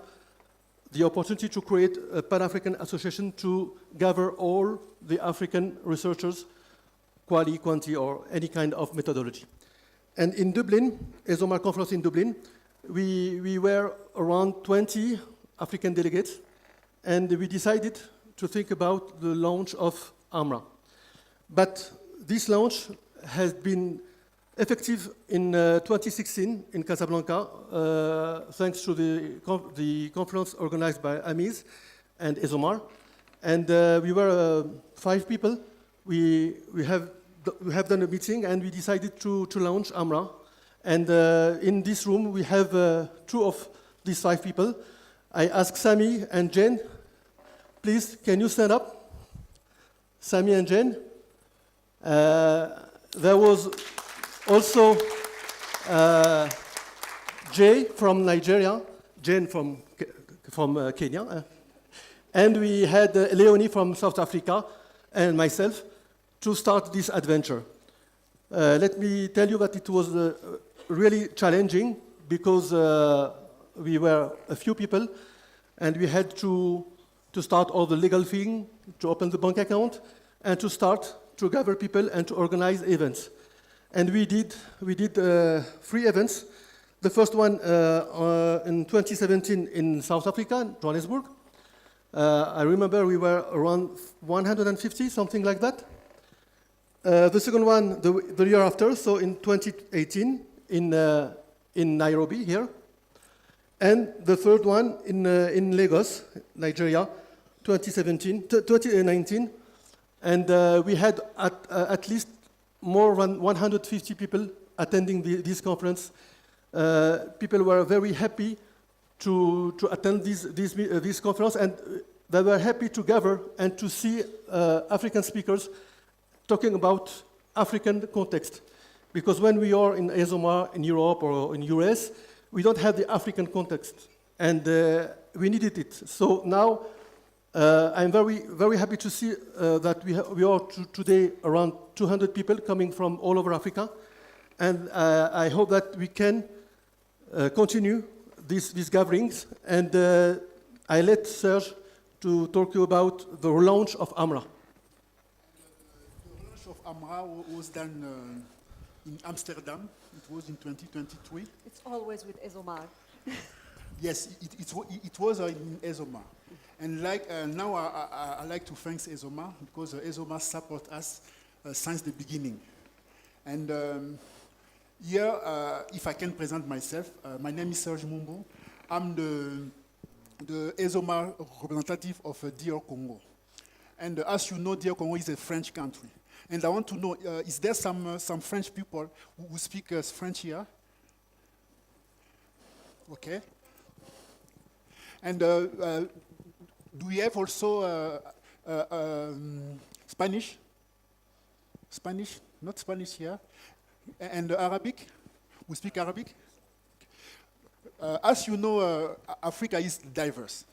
the opportunity to create a Pan-African association to gather all the African researchers, quali, quanti, or any kind of methodology. And in Dublin, ESOMAR conference in Dublin, we were around 20 African delegates, and we decided to think about the launch of AMRA. But this launch has been effective in 2016 in Casablanca, thanks to the conference organized by AMIS and ESOMAR. And we were 5 people. We have done a meeting, and we decided to launch AMRA. And in this room, we have 2 of these 5 people. I asked Sami and Jen, please, can you stand up? Sami and Jen. There was also Jay from Nigeria, Jen from Kenya, and we had Leonie from South Africa and myself to start this adventure. Let me tell you that it was really challenging because we were a few people and we had to start all the legal thing, to open the bank account, and to start to gather people and to organize events. And we did 3 events. The first one in 2017 in South Africa, Johannesburg. I remember we were around 150, something like that. The second one the year after, so in 2018 in Nairobi here. And the third one in Lagos, Nigeria, 2019. And we had at least more than 150 people attending this conference. People were very happy to attend this conference, and they were happy to gather and to see African speakers talking about African context. Because when we are in ESOMAR, in Europe or in US, we don't have the African context, and we needed it. So now I'm very, very happy to see that we are today around 200 people coming from all over Africa, and I hope that we can continue these gatherings. And I let Serge to talk to you about the launch of AMRA. The launch of AMRA was done in Amsterdam. It was in 2023. It's always with ESOMAR. Yes, it was in ESOMAR. And now I like to thank ESOMAR because ESOMAR support us since the beginning. And here, if I can present myself, my name is Serge Mumbu. I'm the ESOMAR representative of DR Congo. And as you know, DR Congo is a French country. And I want to know, is there some French people who speak French here? Okay. And do we have also Spanish? Spanish? Not Spanish here. And Arabic? We speak Arabic? As you know, Africa is diverse.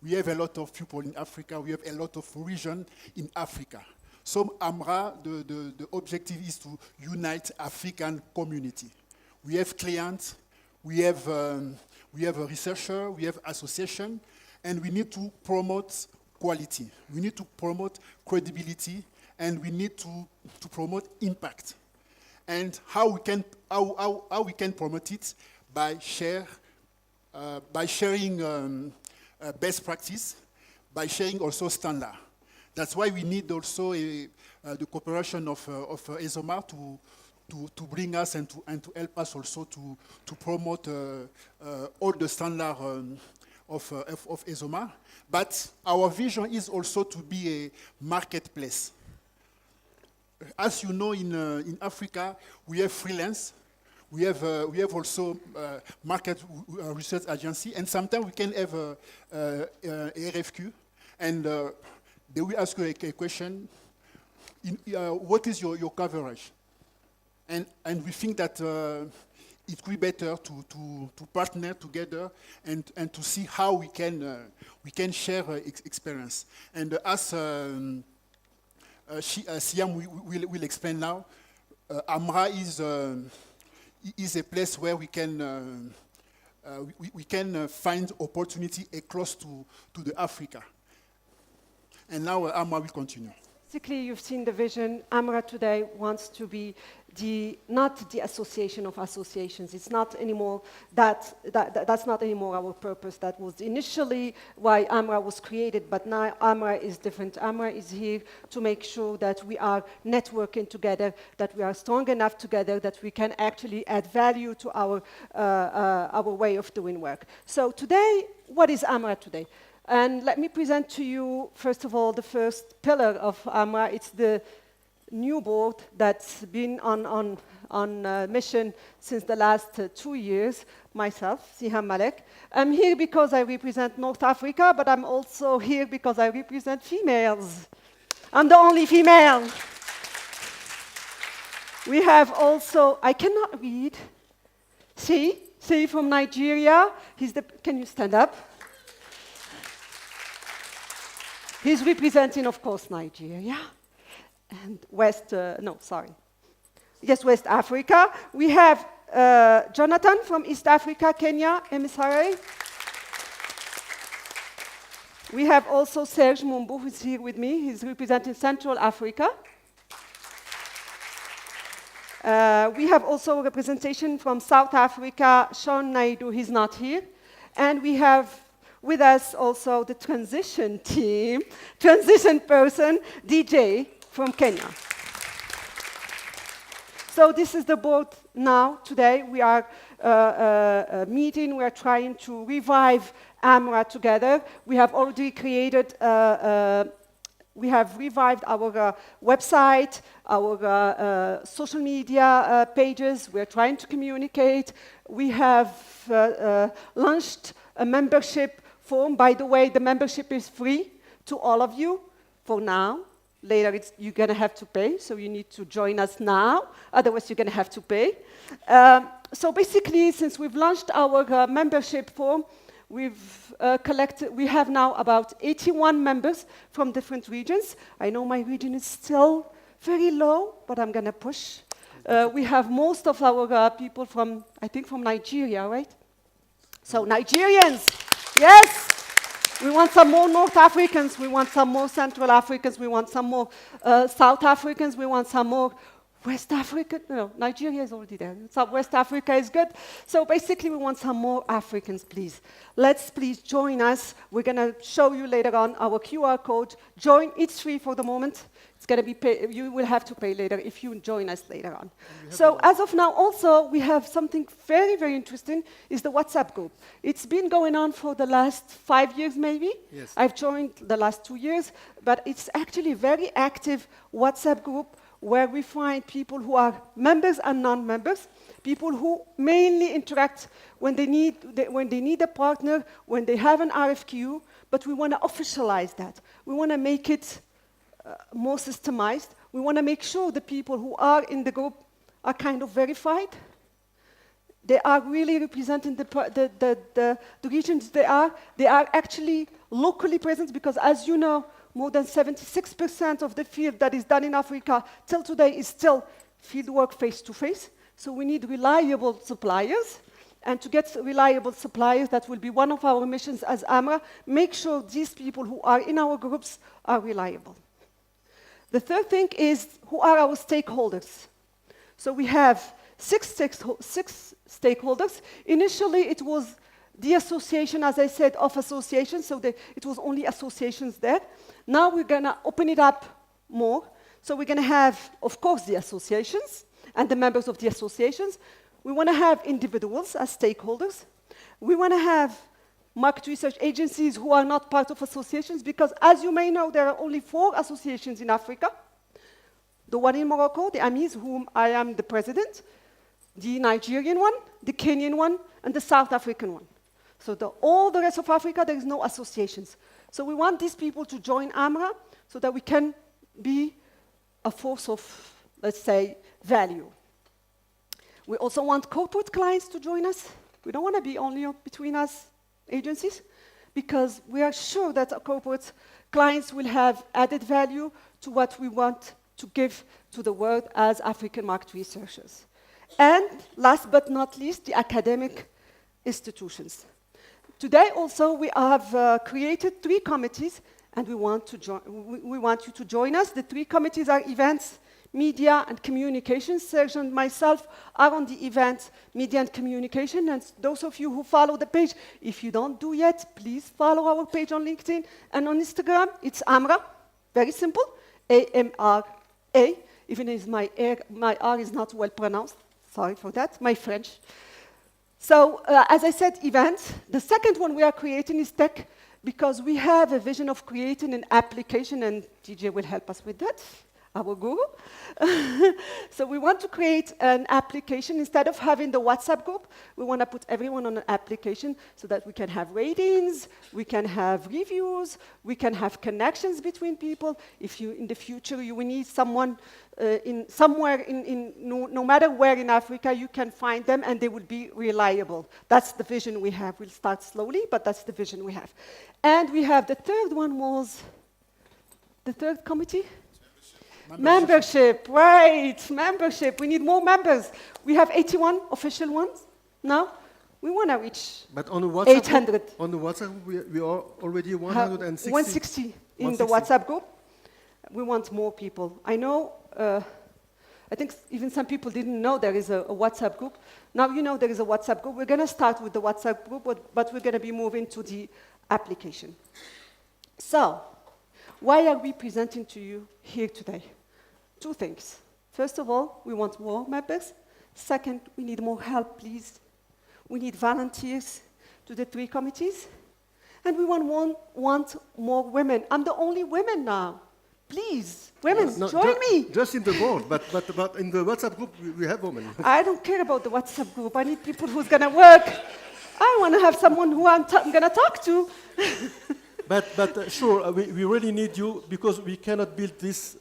We have a lot of people in Africa. We have a lot of regions in Africa. So AMRA, the objective is to unite African community. We have clients, we have a researcher, we have association, and we need to promote quality. We need to promote credibility, and we need to promote impact. And how we can promote it by sharing best practice, by sharing also standard. That's why we need also the cooperation of ESOMAR to bring us and to help us also to promote all the standard of ESOMA, but our vision is also to be a marketplace. As you know, in Africa, we have freelance, we have also market research agency, and sometimes we can have a RFQ, and they will ask you a question, what is your coverage? And we think that it would be better to partner together and to see how we can share experience. And as Siam will explain now, AMRA is a place where we can find opportunity across to the Africa. And now AMRA will continue. Basically, you've seen the vision. AMRA today wants to be not the association of associations. It's not anymore that's not anymore our purpose. That was initially why AMRA was created, but now AMRA is different. AMRA is here to make sure that we are networking together, that we are strong enough together, that we can actually add value to our way of doing work. So today, what is AMRA today? And let me present to you, first of all, the first pillar of AMRA. It's the new board that's been on mission since the last 2 years. Myself, Siham Malek. I'm here because I represent North Africa, but I'm also here because I represent females. I'm the only female. We have also, I cannot read. See from Nigeria. Can you stand up? He's representing, of course, Nigeria and West Africa. We have Jonathan from East Africa, Kenya, MSRA. We have also Serge Mumbu, who's here with me. He's representing Central Africa. We have also representation from South Africa, Sean Naidu, he's not here. And we have with us also the transition team, transition person, DJ from Kenya. So this is the board now. Today we are meeting, we are trying to revive AMRA together. We have already created, we have revived our website, our social media pages. We are trying to communicate. We have launched a membership form. By the way, the membership is free to all of you for now. Later, you're going to have to pay, so you need to join us now. Otherwise, you're going to have to pay. So basically, since we've launched our membership form, we have now about 81 members from different regions. I know my region is still very low, but I'm going to push. We have most of our people from, I think, from Nigeria, right? So Nigerians, yes! We want some more North Africans, we want some more Central Africans, we want some more South Africans, we want some more West African, no, Nigeria is already there. So West Africa is good. So basically we want some more Africans, please. Let's please join us. We're gonna show you later on our QR code. Join, it's free for the moment. It's gonna be you will have to pay later if you join us later on. So as of now also, we have something very, very interesting, is the WhatsApp group. It's been going on for the last 5 years maybe. Yes. I've joined the last 2 years, but it's actually a very active WhatsApp group where we find people who are members and non-members, people who mainly interact when they need a partner, when they have an RFQ, but we want to officialize that. We want to make it more systemized. We want to make sure the people who are in the group are kind of verified. They are really representing the regions they are. They are actually locally present because, as you know, more than 76% of the field that is done in Africa till today is still fieldwork face-to-face. So we need reliable suppliers. And to get reliable suppliers, that will be one of our missions as AMRA, make sure these people who are in our groups are reliable. The third thing is, who are our stakeholders? So we have six stakeholders. Initially, it was the association, as I said, of associations, so it was only associations there. Now we're going to open it up more. So we're going to have, of course, the associations and the members of the associations. We want to have individuals as stakeholders. We want to have market research agencies who are not part of associations, because as you may know, there are only 4 associations in Africa. The one in Morocco, the AMIS, whom I am the president, the Nigerian one, the Kenyan one, and the South African one. So all the rest of Africa, there is no associations. So we want these people to join AMRA so that we can be a force of, let's say, value. We also want corporate clients to join us. We don't want to be only between us agencies, because we are sure that our corporate clients will have added value to what we want to give to the world as African market researchers. And last but not least, the academic institutions. Today also we have created 3 committees, and we want you to join us. The 3 committees are events, media, and communications. Serge and myself are on the events, media, and communication. And those of you who follow the page, if you don't do yet, please follow our page on LinkedIn and on Instagram. It's AMRA, very simple, A-M-R-A, even if my R is not well pronounced. Sorry for that, my French. So, as I said, events. The second one we are creating is tech, because we have a vision of creating an application, and DJ will help us with that, our guru. So we want to create an application. Instead of having the WhatsApp group, we want to put everyone on an application so that we can have ratings, we can have reviews, we can have connections between people. If you, in the future, you will need someone no matter where in Africa, you can find them and they will be reliable. That's the vision we have. We'll start slowly, but that's the vision we have. And we have the third one was, the third committee? Membership, right, membership. We need more members. We have 81 official ones now. We want to reach But on the WhatsApp 800. Group, on the WhatsApp, we are already 160. 160 in the WhatsApp group. We want more people. I know, I think even some people didn't know there is a WhatsApp group. Now you know there is a WhatsApp group. We're going to start with the WhatsApp group, but we're going to be moving to the application. So, why are we presenting to you here today? 2 things. First of all, we want more members. Second, we need more help, please. We need volunteers to the 3 committees. And we want more women. I'm the only woman now. Please, women, No, join me. Just in the board, but in the WhatsApp group, we have women. I don't care about the WhatsApp group. I need people who's going to work. I want to have someone who I'm going to talk to. But sure, we really need you, because we cannot build this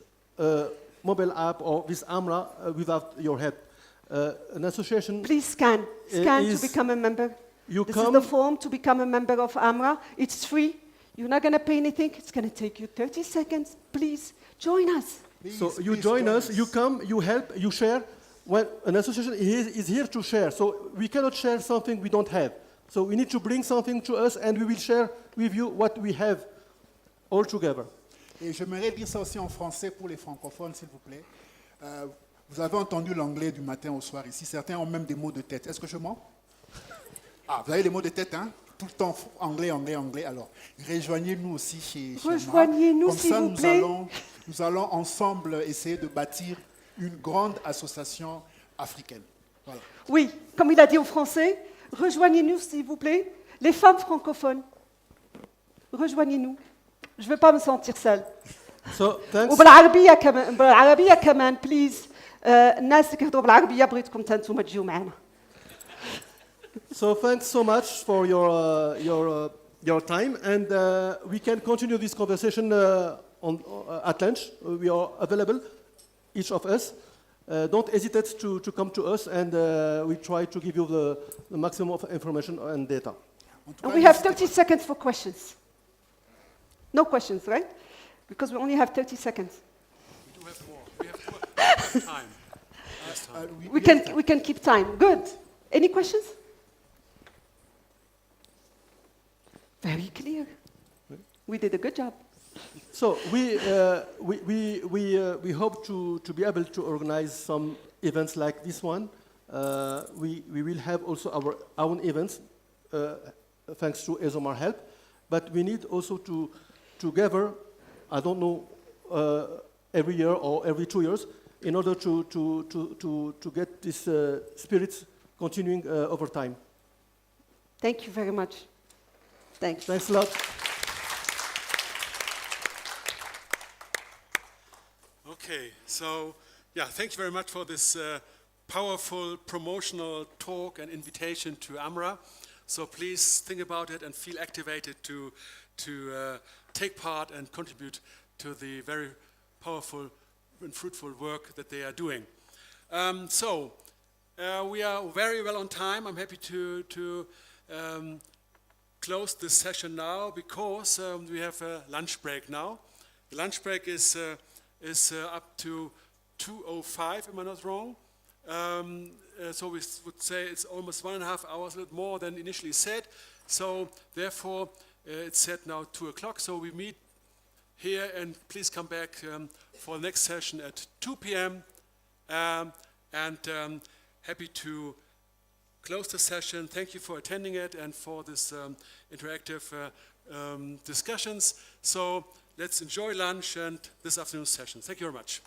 mobile app or this AMRA without your help. An association. Please scan to become a member. This is the form to become a member of AMRA. It's free. You're not going to pay anything. It's going to take you 30 seconds. Please join us. So you join us, you come, you help, you share. When an association is here to share, so we cannot share something we don't have. So we need to bring something to us, and we will share with you what we have all together. Et j'aimerais dire ça aussi en français pour les francophones, s'il vous plaît. Vous avez entendu l'anglais du matin au soir ici. Certains ont même des mots de tête. Est-ce que je mens? Ah, vous avez des mots de tête, hein? Tout le temps anglais, anglais, anglais. Alors, rejoignez-nous aussi chez Rejoignez-nous, s'il vous plaît. Nous allons ensemble essayer de bâtir une grande association africaine. Voilà. Oui, comme il a dit aux Français, rejoignez-nous, s'il vous plaît, les femmes francophones. Rejoignez-nous. Je ne veux pas me sentir seule. So thanks. وبالعربية كمان بليز الناس اللي كيهضروا بالعربية بغيتكم تنتوما تجيو معنا. So thanks so much for your time, and we can continue this conversation at lunch. We are available, each of us. Don't hesitate to come to us, and we try to give you the maximum of information and data. And we have 30 seconds for questions. No questions, right? Because we only have 30 seconds. We do have more. We have time. Last time. We can keep time. Good. Any questions? Very clear. We did a good job. So we hope to be able to organize some events like this one. We will have also our own events, thanks to ESOMAR help. But we need also to gather, I don't know, every year or every 2 years, in order to get this spirit continuing over time. Thank you very much. Thanks. Thanks a lot. Okay, so yeah, thank you very much for this powerful promotional talk and invitation to AMRA. So please think about it and feel activated to take part and contribute to the very powerful and fruitful work that they are doing. We are very well on time. I'm happy to close this session now because we have a lunch break now. The lunch break is up to 2:05, am I not wrong? So we would say it's almost 1.5 hours, a little more than initially said. So therefore, it's set now 2 o'clock. So we meet here, and please come back for the next session at 2 p.m. Happy to close the session. Thank you for attending it and for this interactive discussions. So let's enjoy lunch and this afternoon's session. Thank you very much.